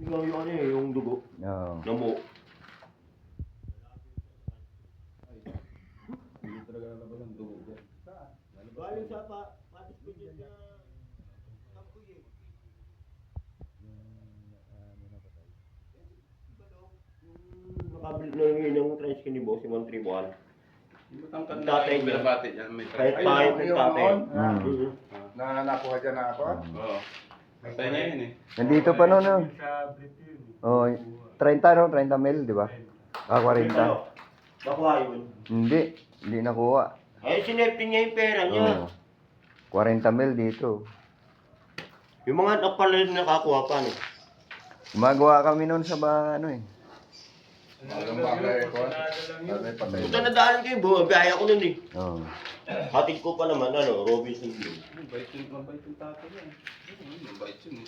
Yung ano eh, yung dugo. Oo. Namo. Hindi talaga nalabas ang dugo dyan. Galing sa patis ko dyan na kampoy eh. Yung nakabili na yung tricycle ni Boss, yung 131. Yung matangkad Yung na tatay yung niya. binabati dyan. May Kahit tatay. pahit Ayun, ng tatay. yun, Mm. na nakuha dyan na ako. Oo. Tatay niya yun eh. Nandito pa noon, no? Oh, 30 no? 30 mil, di ba? Ah, 40. Nakuha yun. Hindi nakuha. Eh, sinepin niya yung pera niya. Oo. 40 mil dito. Yung mga anak pala rin nakakuha pa, no? Gumagawa kami noon sa ano eh. Walang bagay ko. May patay. Punta na daan kayo, bumabiyahe ako nun eh. Oo. Hatid ko pa naman, ano, Robinson View. Mabait yung tatay niya eh. Mabait yun eh.